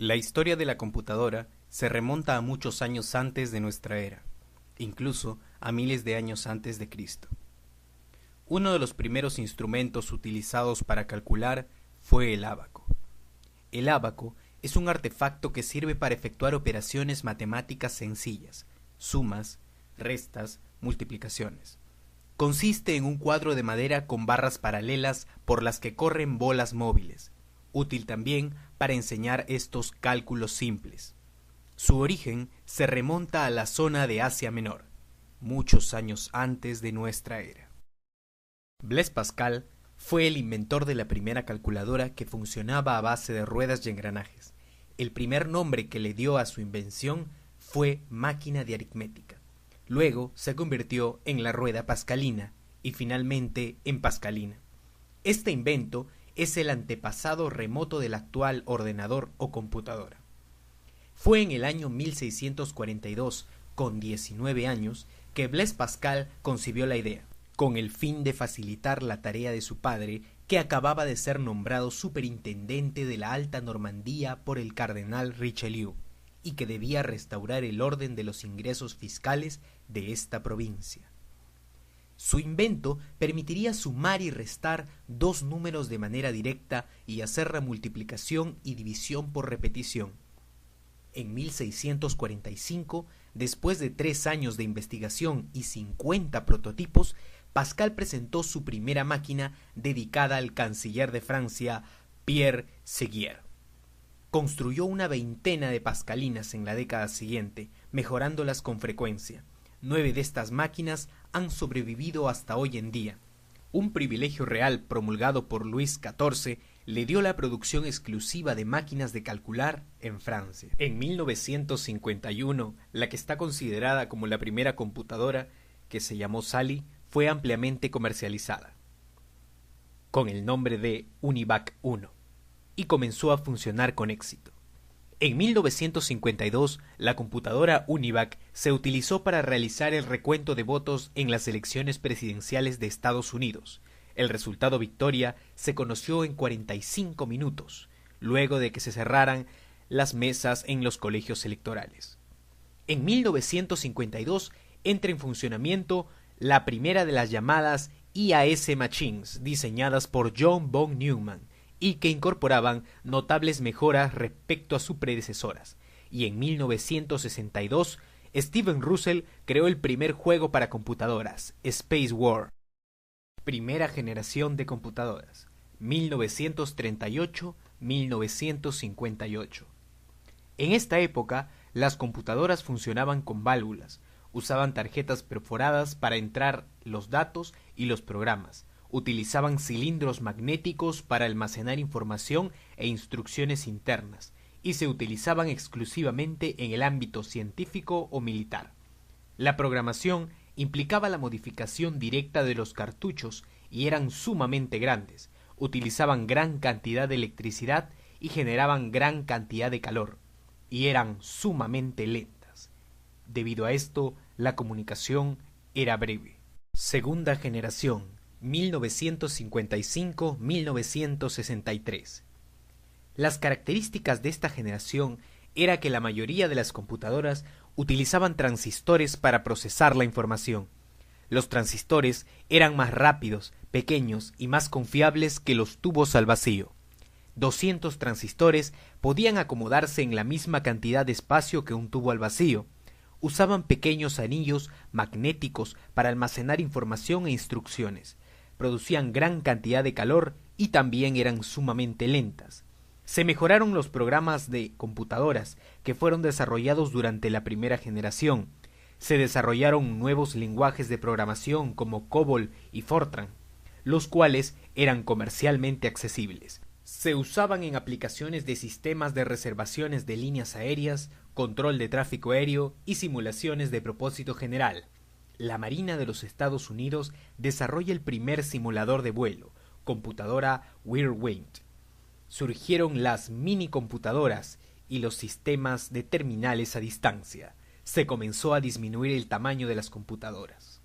La historia de la computadora se remonta a muchos años antes de nuestra era, incluso a miles de años antes de Cristo. Uno de los primeros instrumentos utilizados para calcular fue el ábaco. El ábaco es un artefacto que sirve para efectuar operaciones matemáticas sencillas, sumas, restas, multiplicaciones. Consiste en un cuadro de madera con barras paralelas por las que corren bolas móviles, útil también para enseñar estos cálculos simples. Su origen se remonta a la zona de Asia Menor, muchos años antes de nuestra era. Blaise Pascal fue el inventor de la primera calculadora que funcionaba a base de ruedas y engranajes. El primer nombre que le dio a su invención fue máquina de aritmética. Luego se convirtió en la rueda pascalina y finalmente en pascalina. Este invento es el antepasado remoto del actual ordenador o computadora. Fue en el año 1642, con 19 años, que Blaise Pascal concibió la idea, con el fin de facilitar la tarea de su padre, que acababa de ser nombrado superintendente de la Alta Normandía por el cardenal Richelieu, y que debía restaurar el orden de los ingresos fiscales de esta provincia. Su invento permitiría sumar y restar dos números de manera directa y hacer la multiplicación y división por repetición. En 1645, después de 3 años de investigación y 50 prototipos, Pascal presentó su primera máquina dedicada al canciller de Francia, Pierre Séguier. Construyó una veintena de pascalinas en la década siguiente, mejorándolas con frecuencia. 9 de estas máquinas han sobrevivido hasta hoy en día. Un privilegio real promulgado por Luis XIV le dio la producción exclusiva de máquinas de calcular en Francia. En 1951, la que está considerada como la primera computadora, que se llamó Sally, fue ampliamente comercializada, con el nombre de Univac I, y comenzó a funcionar con éxito. En 1952, la computadora Univac se utilizó para realizar el recuento de votos en las elecciones presidenciales de Estados Unidos. El resultado victoria se conoció en 45 minutos, luego de que se cerraran las mesas en los colegios electorales. En 1952 entra en funcionamiento la primera de las llamadas IAS Machines, diseñadas por John von Neumann, y que incorporaban notables mejoras respecto a sus predecesoras. Y en 1962, Steven Russell creó el primer juego para computadoras, Space War. Primera generación de computadoras, 1938-1958. En esta época, las computadoras funcionaban con válvulas, usaban tarjetas perforadas para entrar los datos y los programas, utilizaban cilindros magnéticos para almacenar información e instrucciones internas, y se utilizaban exclusivamente en el ámbito científico o militar. La programación implicaba la modificación directa de los cartuchos y eran sumamente grandes, utilizaban gran cantidad de electricidad y generaban gran cantidad de calor, y eran sumamente lentas. Debido a esto, la comunicación era breve. Segunda generación, 1955-1963. Las características de esta generación era que la mayoría de las computadoras utilizaban transistores para procesar la información. Los transistores eran más rápidos, pequeños y más confiables que los tubos al vacío. 200 transistores podían acomodarse en la misma cantidad de espacio que un tubo al vacío. Usaban pequeños anillos magnéticos para almacenar información e instrucciones. Producían gran cantidad de calor y también eran sumamente lentas. Se mejoraron los programas de computadoras que fueron desarrollados durante la primera generación. Se desarrollaron nuevos lenguajes de programación como COBOL y Fortran, los cuales eran comercialmente accesibles. Se usaban en aplicaciones de sistemas de reservaciones de líneas aéreas, control de tráfico aéreo y simulaciones de propósito general. La Marina de los Estados Unidos desarrolla el primer simulador de vuelo, computadora Whirlwind. Surgieron las minicomputadoras y los sistemas de terminales a distancia. Se comenzó a disminuir el tamaño de las computadoras.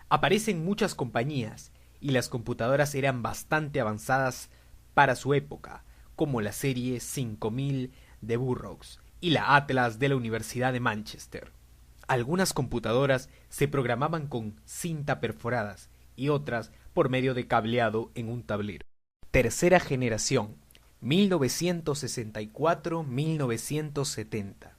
Aparecen muchas compañías y las computadoras eran bastante avanzadas para su época, como la serie 5000 de Burroughs y la Atlas de la Universidad de Manchester. Algunas computadoras se programaban con cinta perforadas y otras por medio de cableado en un tablero. Tercera generación, 1964-1970.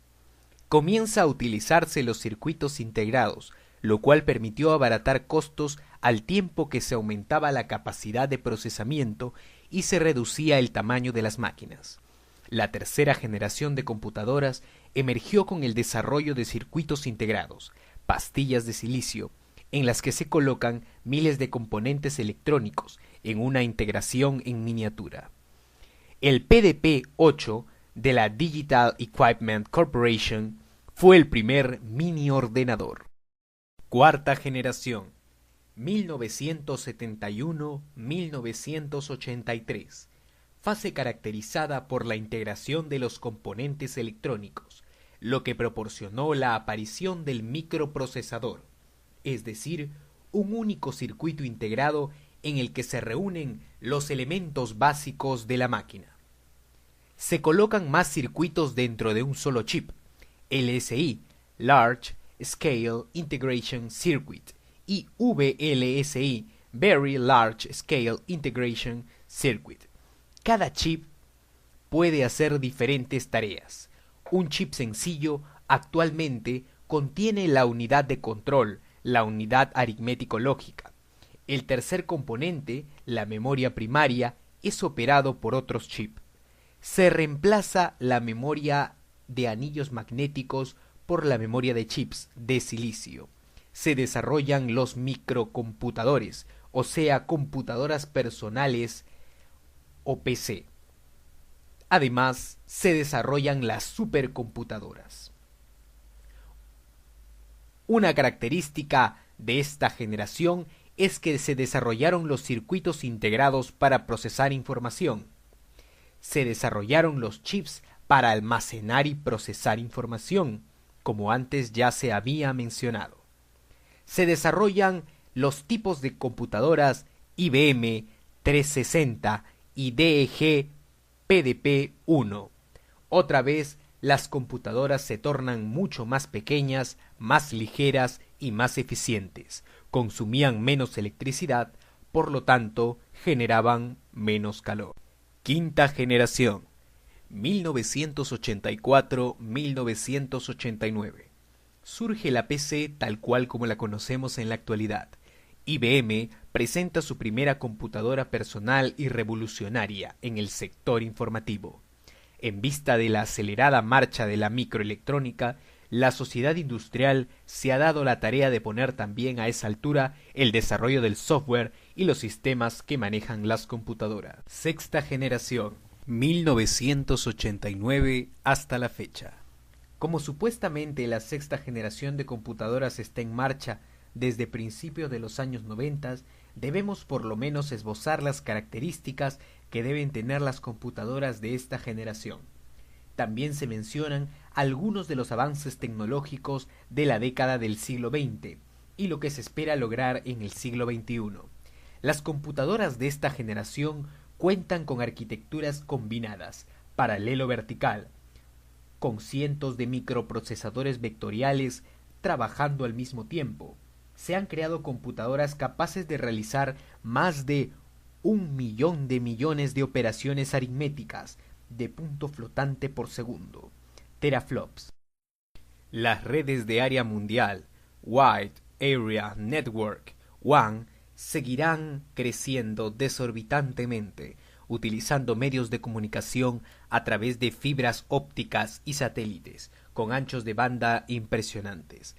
Comienza a utilizarse los circuitos integrados, lo cual permitió abaratar costos al tiempo que se aumentaba la capacidad de procesamiento y se reducía el tamaño de las máquinas. La tercera generación de computadoras emergió con el desarrollo de circuitos integrados, pastillas de silicio, en las que se colocan miles de componentes electrónicos en una integración en miniatura. El PDP-8 de la Digital Equipment Corporation fue el primer mini ordenador. Cuarta generación, 1971-1983. Fase caracterizada por la integración de los componentes electrónicos, lo que proporcionó la aparición del microprocesador, es decir, un único circuito integrado en el que se reúnen los elementos básicos de la máquina. Se colocan más circuitos dentro de un solo chip, LSI, Large Scale Integration Circuit, y VLSI, Very Large Scale Integration Circuit. Cada chip puede hacer diferentes tareas. Un chip sencillo actualmente contiene la unidad de control, la unidad aritmético-lógica. El tercer componente, la memoria primaria, es operado por otros chips. Se reemplaza la memoria de anillos magnéticos por la memoria de chips de silicio. Se desarrollan los microcomputadores, o sea, computadoras personales o PC. Además, se desarrollan las supercomputadoras. Una característica de esta generación es que se desarrollaron los circuitos integrados para procesar información. Se desarrollaron los chips para almacenar y procesar información, como antes ya se había mencionado. Se desarrollan los tipos de computadoras IBM 360 y DEG PDP-1. Otra vez, las computadoras se tornan mucho más pequeñas, más ligeras y más eficientes. Consumían menos electricidad, por lo tanto, generaban menos calor. Quinta generación, 1984-1989. Surge la PC tal cual como la conocemos en la actualidad. IBM presenta su primera computadora personal y revolucionaria en el sector informativo. En vista de la acelerada marcha de la microelectrónica, la sociedad industrial se ha dado la tarea de poner también a esa altura el desarrollo del software y los sistemas que manejan las computadoras. Sexta generación, 1989 hasta la fecha. Como supuestamente la sexta generación de computadoras está en marcha desde principios de los años 90, debemos por lo menos esbozar las características que deben tener las computadoras de esta generación. También se mencionan algunos de los avances tecnológicos de la década del siglo XX y lo que se espera lograr en el siglo XXI. Las computadoras de esta generación cuentan con arquitecturas combinadas, paralelo-vertical, con cientos de microprocesadores vectoriales trabajando al mismo tiempo. Se han creado computadoras capaces de realizar más de 1.000.000 de millones de operaciones aritméticas de punto flotante por segundo, teraflops. Las redes de área mundial, Wide Area Network, WAN, seguirán creciendo desorbitantemente, utilizando medios de comunicación a través de fibras ópticas y satélites, con anchos de banda impresionantes.